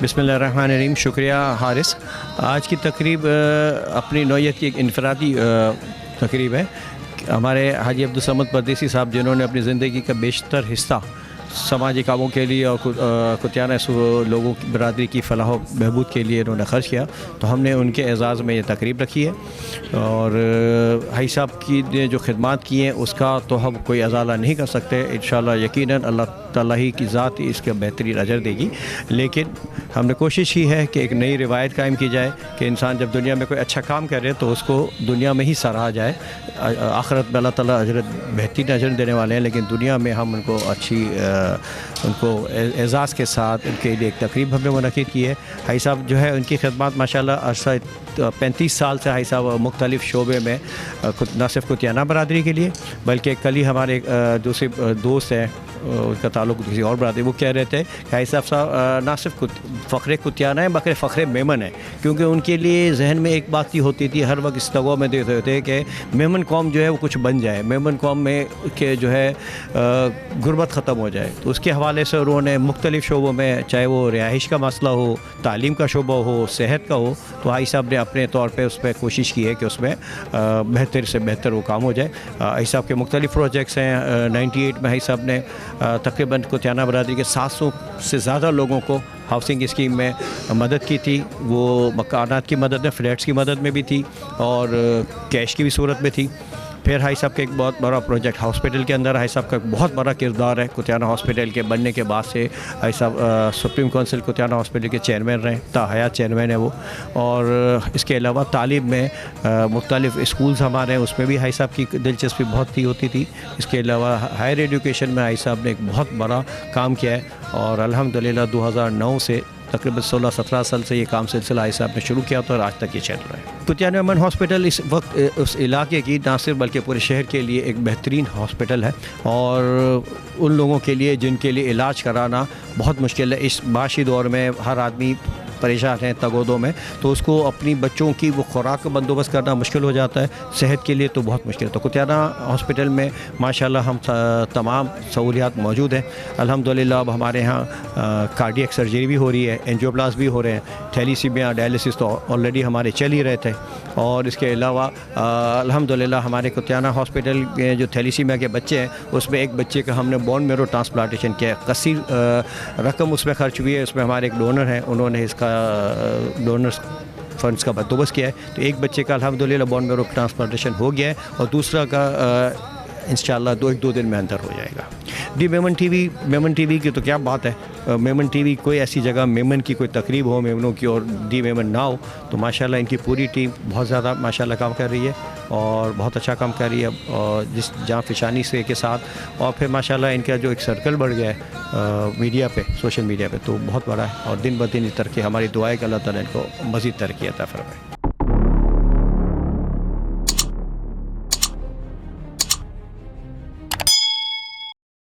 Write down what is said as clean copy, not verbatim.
بسم اللہ الرحمن الرحیم. شکریہ حارث. آج کی تقریب اپنی نوعیت کی ایک انفرادی تقریب ہے. ہمارے حاجی عبدالصمد پردیسی صاحب جنہوں نے اپنی زندگی کا بیشتر حصہ سماجی کاموں کے لیے اور کتیانہ لوگوں کی برادری کی فلاح و بہبود کے لیے انہوں نے خرچ کیا، تو ہم نے ان کے اعزاز میں یہ تقریب رکھی ہے. اور حاجی صاحب کی نے جو خدمات کی ہیں اس کا تو ہم کوئی ازالہ نہیں کر سکتے. انشاءاللہ یقیناً اللہ تعالیٰ ہی کی ذات ہی اس کا بہترین اجر دے گی. لیکن ہم نے کوشش کی ہے کہ ایک نئی روایت قائم کی جائے کہ انسان جب دنیا میں کوئی اچھا کام کرے تو اس کو دنیا میں ہی سراہا جائے. آخرت میں اللہ تعالیٰ بہترین اجر دینے والے ہیں، لیکن دنیا میں ہم ان کو ان کو اعزاز کے ساتھ ان کے لیے ایک تقریب ہم نے منعقد کی ہے. حاجی صاحب جو ہے ان کی خدمات ماشاءاللہ عرصہ 35 سال سے حاجی صاحب مختلف شعبے میں نہ صرف کتیانہ برادری کے لیے بلکہ کل ہی ہمارے دوسرے دوست ہیں ان کا تعلق کسی اور برادری، وہ کہہ رہے تھے کہ حاجی صاحب نہ صرف فخر کتیانہ ہیں بلکہ فخر میمن ہے، کیونکہ ان کے لیے ذہن میں ایک بات ہی ہوتی تھی، ہر وقت استغوا میں دیتے ہوتے کہ میمن قوم جو ہے وہ کچھ بن جائے، میمن قوم میں کہ جو ہے غربت ختم ہو جائے. تو اس کے حوالے سے انہوں نے مختلف شعبوں میں، چاہے وہ رہائش کا مسئلہ ہو، تعلیم کا شعبہ ہو، صحت کا ہو، تو حاجی صاحب نے اپنے طور پہ اس پہ کوشش کی ہے کہ اس میں بہتر سے بہتر وہ کام ہو جائے. حاجی صاحب کے مختلف پروجیکٹس ہیں. 98 میں حاجی صاحب نے تقریباً کتیانہ برادری کے 700 سے زیادہ لوگوں کو ہاؤسنگ اسکیم میں مدد کی تھی. وہ مکانات کی مدد میں، فلیٹس کی مدد میں بھی تھی اور کیش کی بھی صورت میں تھی. پھر حاجی صاحب کا ایک بہت بڑا پروجیکٹ ہاسپٹل کے اندر، حاجی صاحب کا ایک بہت بڑا کردار ہے. کتیانہ ہاسپٹل کے بننے کے بعد سے حاجی صاحب سپریم کونسل کتیانہ ہاسپٹل کے چیئرمین رہے، تا حیات چیئرمین ہے وہ. اور اس کے علاوہ تعلیم میں مختلف اسکولز ہمارے ہیں، اس میں بھی حاجی صاحب کی دلچسپی بہت ہوتی تھی. اس کے علاوہ ہائر ایجوکیشن میں حاجی صاحب نے ایک بہت بڑا کام کیا ہے اور الحمدللہ 2009 سے تقریباً 16-17 سال سے یہ کام سلسلہ حاجی صاحب نے شروع کیا تھا اور آج تک یہ چل رہا ہے. کتیانہ ویمن ہاسپٹل اس وقت اس علاقے کی نہ صرف بلکہ پورے شہر کے لیے ایک بہترین ہاسپٹل ہے اور ان لوگوں کے لیے جن کے لیے علاج کرانا بہت مشکل ہے. اس معاشی دور میں ہر آدمی پریشان ہیں تگودوں میں، تو اس کو اپنی بچوں کی وہ خوراک کا بندوبست کرنا مشکل ہو جاتا ہے، صحت کے لیے تو بہت مشکل ہے. تو کتیانہ ہاسپٹل میں ماشاءاللہ ہم تمام سہولیات موجود ہیں. الحمدللہ اب ہمارے ہاں کارڈیک سرجری بھی ہو رہی ہے، اینجیوپلاسٹ بھی ہو رہے ہیں، تھیلیسیمیا ڈائلسس تو آلریڈی ہمارے چل ہی رہے تھے. اور اس کے علاوہ الحمدللہ ہمارے کتیانہ ہاسپٹل میں جو تھیلیسیمیا کے بچے ہیں اس میں ایک بچے کا ہم نے بون میرو ٹرانسپلانٹیشن کیا ہے. کثیر رقم اس میں خرچ ہوئی ہے. اس میں ہمارے ایک ڈونر ہیں، انہوں نے اس کا ڈونرز فنڈز کا بندوبست کیا ہے. تو ایک بچے کا الحمدللہ بون میرو ٹرانسپلانٹیشن ہو گیا ہے اور دوسرا کا انشاءاللہ 1-2 دن میں اندر ہو جائے گا. میمن ٹی وی کی تو کیا بات ہے. میمن ٹی وی کوئی ایسی جگہ میمن کی کوئی تقریب ہو میمنوں کی اور میمن نہ ہو تو ماشاءاللہ ان کی پوری ٹیم بہت زیادہ ماشاءاللہ کام کر رہی ہے اور بہت اچھا کام کر رہی ہے اور جس جہاں فشانی سے کے ساتھ. اور پھر ماشاءاللہ ان کا جو ایک سرکل بڑھ گیا ہے میڈیا پہ، سوشل میڈیا پہ، تو بہت بڑا ہے اور دن بدن ترقی. ہماری دعا ہے کہ اللہ تعالیٰ ان کو مزید ترقی عطا فرمائے.